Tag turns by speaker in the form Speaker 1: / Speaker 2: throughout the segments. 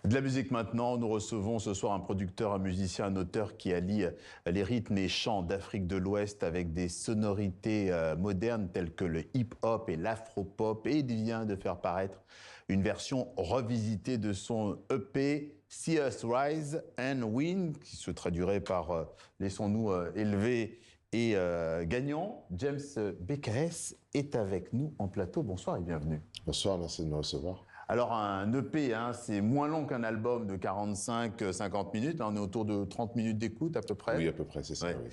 Speaker 1: De la musique maintenant, nous recevons ce soir un producteur, un musicien, un auteur qui allie les rythmes et chants d'Afrique de l'Ouest avec des sonorités modernes telles que le hip-hop et l'afro-pop, et il vient de faire paraître une version revisitée de son EP See Us Rise and Win, qui se traduirait par laissons-nous élever et gagnant. James BKS est avec nous en plateau. Bonsoir et bienvenue.
Speaker 2: Bonsoir, merci de me recevoir.
Speaker 1: Alors un EP, c'est moins long qu'un album de 45-50 minutes. Là, on est autour de 30 minutes d'écoute à peu près.
Speaker 2: Oui, à peu près, c'est ça.
Speaker 1: Ouais.
Speaker 2: Oui.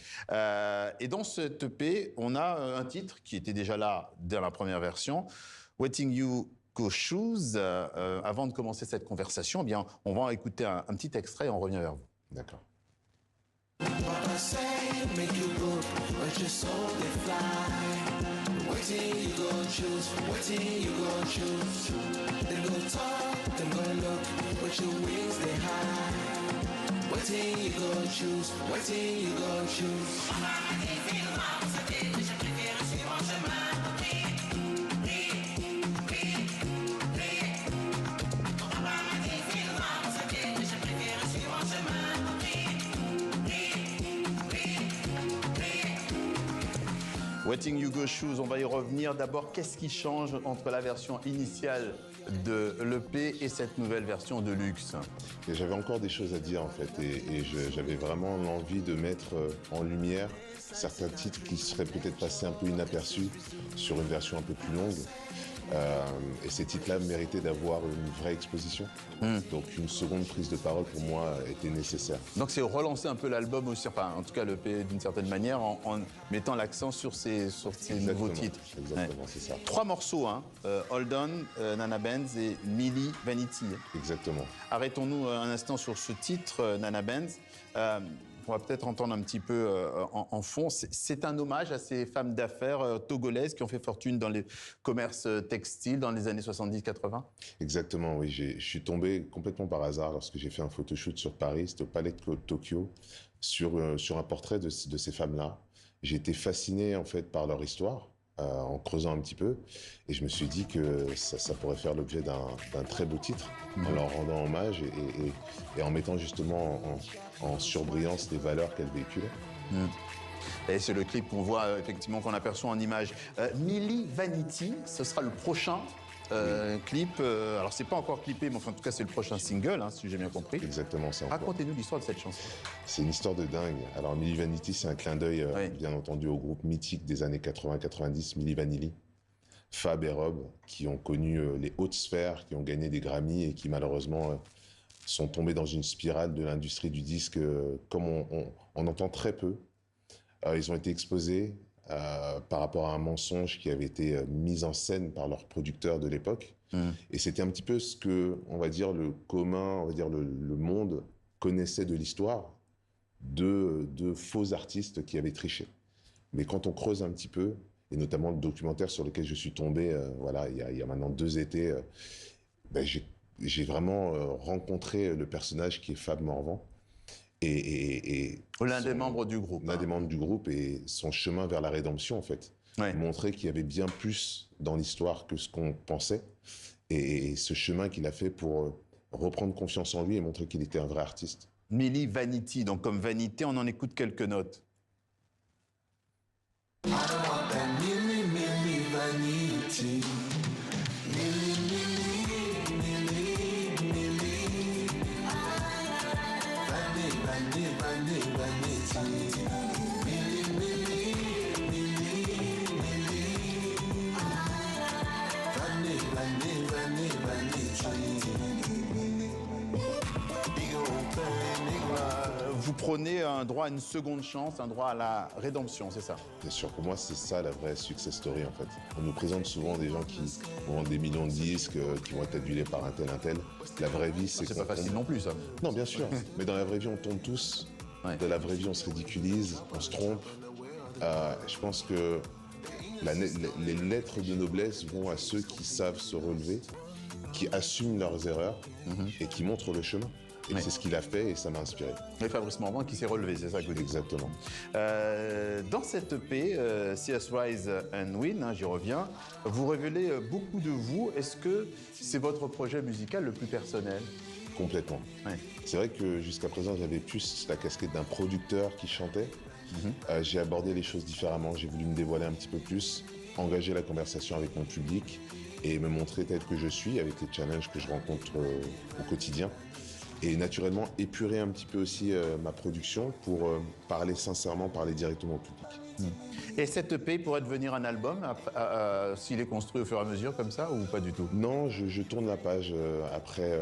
Speaker 1: Et dans cet EP, on a un titre qui était déjà là dès la première version, Wetting You Go Shoes. Avant de commencer cette conversation, eh bien, on va écouter un petit extrait et on revient vers vous.
Speaker 2: D'accord.
Speaker 3: Waiting you go choose, waiting you go choose. Them go talk, them go look, but your wings they high. Waiting you go choose, waiting you go choose.
Speaker 1: Wetting You Go Shoes, on va y revenir. D'abord, qu'est-ce qui change entre la version initiale de l'EP et cette nouvelle version de luxe?
Speaker 2: Et j'avais encore des choses à dire en fait, et j'avais vraiment l'envie de mettre en lumière certains titres qui seraient peut-être passés un peu inaperçus sur une version un peu plus longue. Et ces titres-là méritaient d'avoir une vraie exposition. Donc une seconde prise de parole pour moi était nécessaire.
Speaker 1: Donc c'est relancer un peu l'album aussi, enfin en tout cas l'EP d'une certaine manière, en mettant l'accent sur ces nouveaux titres.
Speaker 2: Exactement, c'est ça.
Speaker 1: 3 morceaux, Hold On, Nana Benz et Milli Vanilli.
Speaker 2: Exactement.
Speaker 1: Arrêtons-nous un instant sur ce titre, Nana Benz. On va peut-être entendre un petit peu en fond. C'est un hommage à ces femmes d'affaires togolaises qui ont fait fortune dans les commerces textiles dans les années 70-80.
Speaker 2: Exactement, oui. Je suis tombé complètement par hasard lorsque j'ai fait un photoshoot sur Paris, c'était au Palais de Tokyo, sur un portrait de ces femmes-là. J'ai été fasciné en fait par leur histoire. En creusant un petit peu, et je me suis dit que ça pourrait faire l'objet d'un très beau titre, en leur rendant hommage et en mettant justement en surbrillance les valeurs qu'elles véhiculaient.
Speaker 1: Et c'est le clip qu'on voit, effectivement, qu'on aperçoit en image. Milli Vanilli, ce sera le prochain clip. Alors, c'est pas encore clippé, mais enfin, en tout cas, c'est le prochain single, si j'ai bien compris.
Speaker 2: Exactement, ça.
Speaker 1: Racontez-nous l'histoire de cette chanson.
Speaker 2: C'est une histoire de dingue. Alors, Milli Vanilli, c'est un clin d'œil, bien entendu, au groupe mythique des années 80-90, Milli Vanilli. Fab et Rob, qui ont connu les hautes sphères, qui ont gagné des Grammys et qui, malheureusement, sont tombés dans une spirale de l'industrie du disque, comme on entend très peu. Ils ont été exposés par rapport à un mensonge qui avait été mis en scène par leur producteur de l'époque. Et c'était un petit peu ce que, on va dire, le commun, on va dire le monde connaissait de l'histoire de faux artistes qui avaient triché. Mais quand on creuse un petit peu, et notamment le documentaire sur lequel je suis tombé, il y a maintenant 2 étés, j'ai vraiment rencontré le personnage qui est Fab Morvan. Et
Speaker 1: l'un des membres du groupe.
Speaker 2: L'un des membres du groupe et son chemin vers la rédemption, en fait. Montrer qu'il y avait bien plus dans l'histoire que ce qu'on pensait. Et ce chemin qu'il a fait pour reprendre confiance en lui et montrer qu'il était un vrai artiste.
Speaker 1: Milli Vanilli, donc comme vanité, on en écoute quelques notes.
Speaker 3: I want that Milli, Milli Vanilli. Milli, Milli, Milli, Milli. Vanilli, Vanilli, Vanilli. Milli, Milli, Milli, Milli. Vanilli, Vanilli, Vanilli, Vanilli.
Speaker 1: Vous prenez un droit à une seconde chance, un droit à la rédemption, c'est ça?
Speaker 2: Bien sûr, pour moi, c'est ça la vraie success story, en fait. On nous présente souvent des gens qui ont des millions de disques, qui vont être adulés par un tel. La vraie vie, c'est
Speaker 1: pas facile non plus, ça.
Speaker 2: Non, bien sûr. Mais dans la vraie vie, on tombe tous. Dans la vraie vie, on se ridiculise, on se trompe. Je pense que les lettres de noblesse vont à ceux qui savent se relever, qui assument leurs erreurs et qui montrent le chemin. Et c'est ce qu'il a fait et ça m'a inspiré.
Speaker 1: Et Fabrice Morvan qui s'est relevé, c'est ça que vous dites.
Speaker 2: Exactement.
Speaker 1: Dans cette EP, See Us Rise and Win, j'y reviens, vous révélez beaucoup de vous. Est-ce que c'est votre projet musical le plus personnel?
Speaker 2: Complètement.
Speaker 1: Ouais.
Speaker 2: C'est vrai que jusqu'à présent, j'avais plus la casquette d'un producteur qui chantait. J'ai abordé les choses différemment. J'ai voulu me dévoiler un petit peu plus, engager la conversation avec mon public et me montrer tel que je suis avec les challenges que je rencontre au quotidien. Et naturellement, épurer un petit peu aussi ma production pour parler sincèrement, parler directement au public.
Speaker 1: Et cette EP pourrait devenir un album s'il est construit au fur et à mesure comme ça ou pas du tout?
Speaker 2: Non, je tourne la page. Après,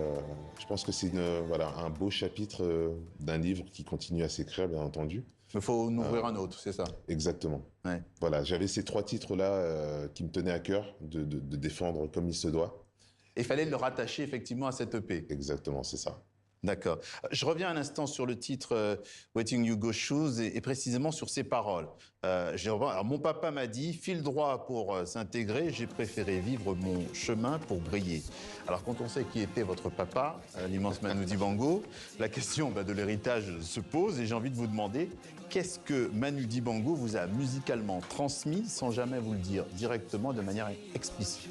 Speaker 2: je pense que c'est voilà, un beau chapitre d'un livre qui continue à s'écrire, bien entendu.
Speaker 1: Il faut en ouvrir un autre, c'est ça?
Speaker 2: Exactement.
Speaker 1: Ouais.
Speaker 2: Voilà, j'avais ces 3 titres-là qui me tenaient à cœur de défendre comme il se doit.
Speaker 1: Et il fallait le rattacher effectivement à cette EP.
Speaker 2: Exactement, c'est ça.
Speaker 1: D'accord. Je reviens un instant sur le titre Waiting You Go Shoes et précisément sur ses paroles. Alors, mon papa m'a dit, file droit pour s'intégrer, j'ai préféré vivre mon chemin pour briller. Alors quand on sait qui était votre papa, l'immense Manu Dibango, la question de l'héritage se pose et j'ai envie de vous demander, qu'est-ce que Manu Dibango vous a musicalement transmis sans jamais vous le dire directement de manière explicite?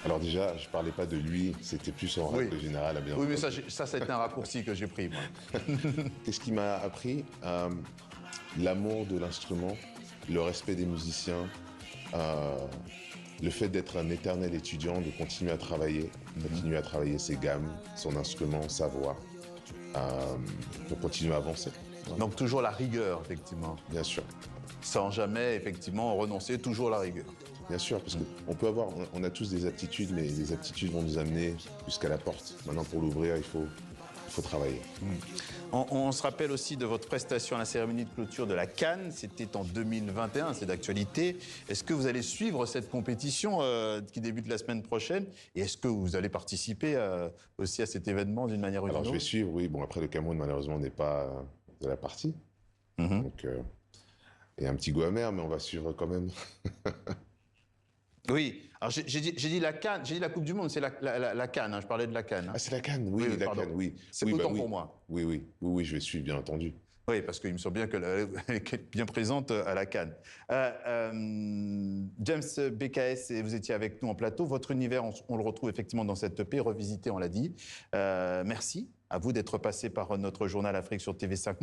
Speaker 2: Alors déjà, je parlais pas de lui, c'était plus en règle générale. À bien
Speaker 1: oui, mais ça c'est un raccourci que j'ai pris, moi.
Speaker 2: Qu'est-ce qui m'a appris? L'amour de l'instrument, le respect des musiciens, le fait d'être un éternel étudiant, de continuer à travailler ses gammes, son instrument, sa voix, pour continuer à avancer. Voilà.
Speaker 1: Donc toujours la rigueur, effectivement.
Speaker 2: Bien sûr.
Speaker 1: Sans jamais, effectivement, renoncer, toujours la rigueur.
Speaker 2: Bien sûr, parce on a tous des aptitudes, mais les aptitudes vont nous amener jusqu'à la porte. Maintenant, pour l'ouvrir, il faut travailler.
Speaker 1: On se rappelle aussi de votre prestation à la cérémonie de clôture de la Cannes. C'était en 2021, c'est d'actualité. Est-ce que vous allez suivre cette compétition qui débute la semaine prochaine? Et est-ce que vous allez participer aussi à cet événement d'une manière ou d'une autre?
Speaker 2: Alors, je vais suivre, oui. Bon, après, le Cameroun, malheureusement, n'est pas de la partie. Donc, il y a un petit goût amer, mais on va suivre quand même.
Speaker 1: Oui, alors j'ai dit la Cannes, j'ai dit la Coupe du Monde, c'est la Cannes, hein, je parlais de la Cannes. Hein.
Speaker 2: Ah, c'est la Cannes, oui, la Cannes, oui.
Speaker 1: C'est
Speaker 2: oui,
Speaker 1: autant pour moi.
Speaker 2: Oui, je vais suivre, bien entendu.
Speaker 1: Oui, parce qu'il me semble bien qu'elle est bien présente à la Cannes. James BKS, vous étiez avec nous en plateau. Votre univers, on le retrouve effectivement dans cette EP, revisité, on l'a dit. Merci à vous d'être passé par notre journal Afrique sur TV5 Monde.